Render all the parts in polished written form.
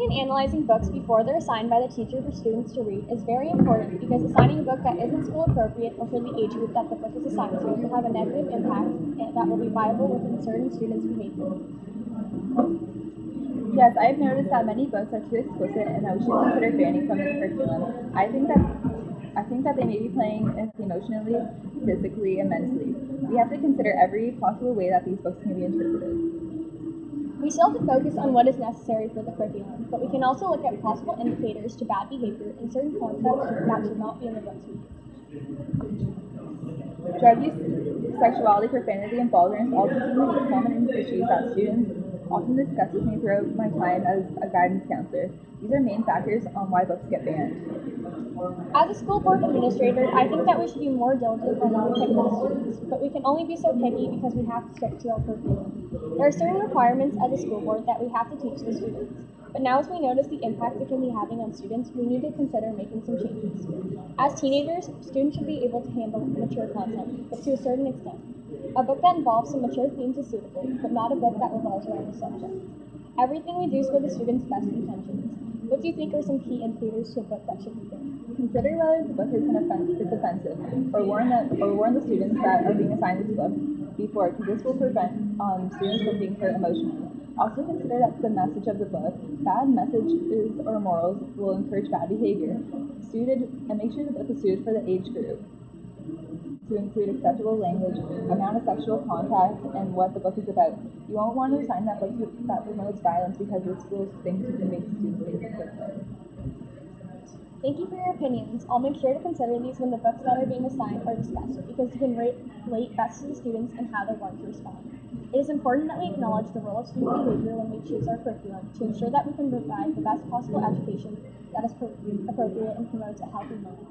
and analyzing books before they're assigned by the teacher for students to read is very important because assigning a book that isn't school appropriate or for the age group that the book is assigned to will have a negative impact that will be viable within certain students' behavior. Yes, I've noticed that many books are too explicit and that we should consider banning from the curriculum. I think that they may be playing emotionally, physically, and mentally. We have to consider every possible way that these books can be interpreted. We still have to focus on what is necessary for the curriculum, but we can also look at possible indicators to bad behavior and certain concepts that should not be in the books we use. Drug use, sexuality, profanity, and vulgarity also seem to be common issues that students often discuss with me throughout my time as a guidance counselor. These are main factors on why books get banned. As a school board administrator, I think that we should be more diligent on what we pick for the students, but we can only be so picky because we have to stick to our curriculum. There are certain requirements as a school board that we have to teach the students, but now as we notice the impact it can be having on students, we need to consider making some changes. As teenagers, students should be able to handle mature content, but to a certain extent. A book that involves some mature themes is suitable, but not a book that revolves around the subject. Everything we do is for the students' best intentions. What do you think are some key indicators to a book that should be banned? Consider whether the book is offensive, or warn the students that are being assigned this book before, because this will prevent students from being hurt emotionally. Also consider that the message of the book, bad messages or morals will encourage bad behavior. And make sure the book is suited for the age group, to include acceptable language, amount of sexual contact, and what the book is about. You won't want to assign that book that promotes violence because the school thinks you can make students safe. Thank you for your opinions. I'll make sure to consider these when the books that are being assigned are discussed, because you can relate best to the students and how they're going to respond. It is important that we acknowledge the role of student behavior when we choose our curriculum to ensure that we can provide the best possible education that is appropriate and promotes a healthy mind.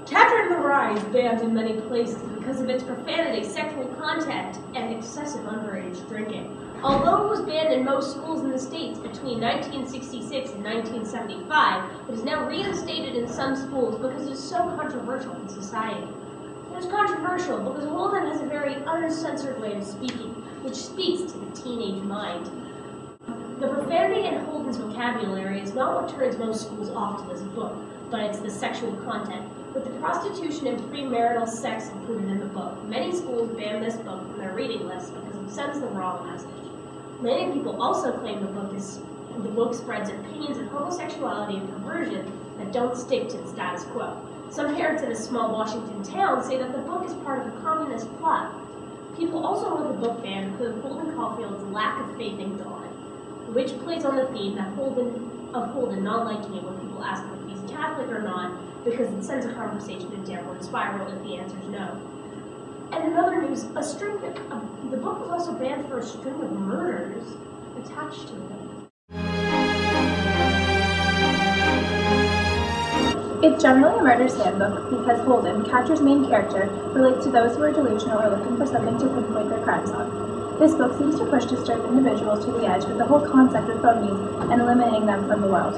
Catcher In The Rye is banned in many places because of its profanity, sexual content, and excessive underage drinking. Although it was banned in most schools in the States between 1966 and 1975, it is now reinstated in some schools because it is so controversial in society. It is controversial because Holden has a very uncensored way of speaking, which speaks to the teenage mind. The profanity in Holden's vocabulary is not what turns most schools off to this book, but it's the sexual content, with the prostitution and premarital sex included in the book. Many schools ban this book from their reading list because it sends the wrong message. Many people also claim the book spreads opinions of homosexuality and perversion that don't stick to the status quo. Some parents in a small Washington town say that the book is part of a communist plot. People also with the book ban include Holden Caulfield's lack of faith in God, which plays on the theme that Holden not liking it when people ask him if he's Catholic or not, because it sends a conversation to downward spiral if the answer is no. And in other news, the book was also banned for a string of murders attached to it. It's generally a murder's handbook because Holden, Catcher's main character, relates to those who are delusional or looking for something to pinpoint their crimes on. This book seems to push disturbed individuals to the edge with the whole concept of phonies and eliminating them from the world.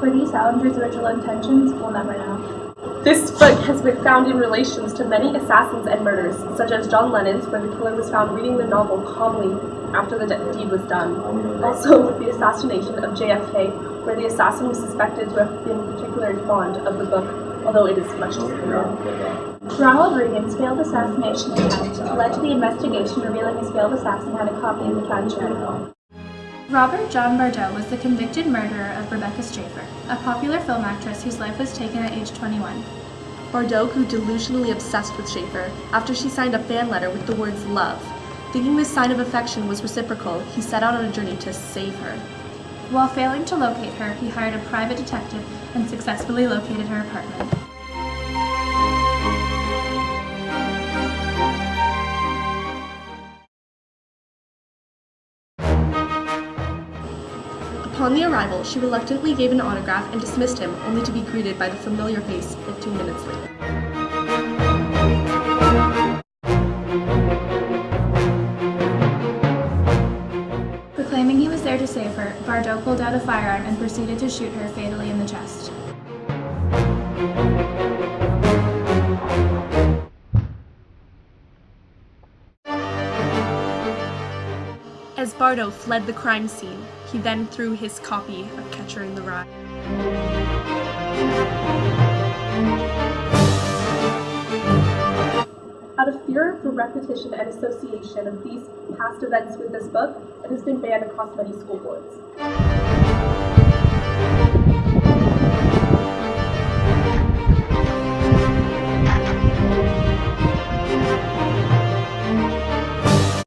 For these Salinger's original intentions, we'll never know. This book has been found in relations to many assassins and murders, such as John Lennon's, where the killer was found reading the novel calmly after the deed was done. Also with the assassination of JFK, where the assassin was suspected to have been particularly fond of the book, although it is much disputed. Ronald Reagan's failed assassination attempt led to the investigation revealing his failed assassin had a copy of the Catcher in The Rye. Robert John Bardot was the convicted murderer of Rebecca Strafer, a popular film actress whose life was taken at age 21. Bardot grew delusionally obsessed with Schaefer after she signed a fan letter with the words love. Thinking this sign of affection was reciprocal, he set out on a journey to save her. While failing to locate her, he hired a private detective and successfully located her apartment. Upon the arrival, she reluctantly gave an autograph and dismissed him, only to be greeted by the familiar face 15 minutes later. Proclaiming he was there to save her, Bardot pulled out a firearm and proceeded to shoot her fatally in the chest. As Bardo fled the crime scene, he then threw his copy of Catcher in the Rye. Out of fear for repetition and association of these past events with this book, it has been banned across many school boards.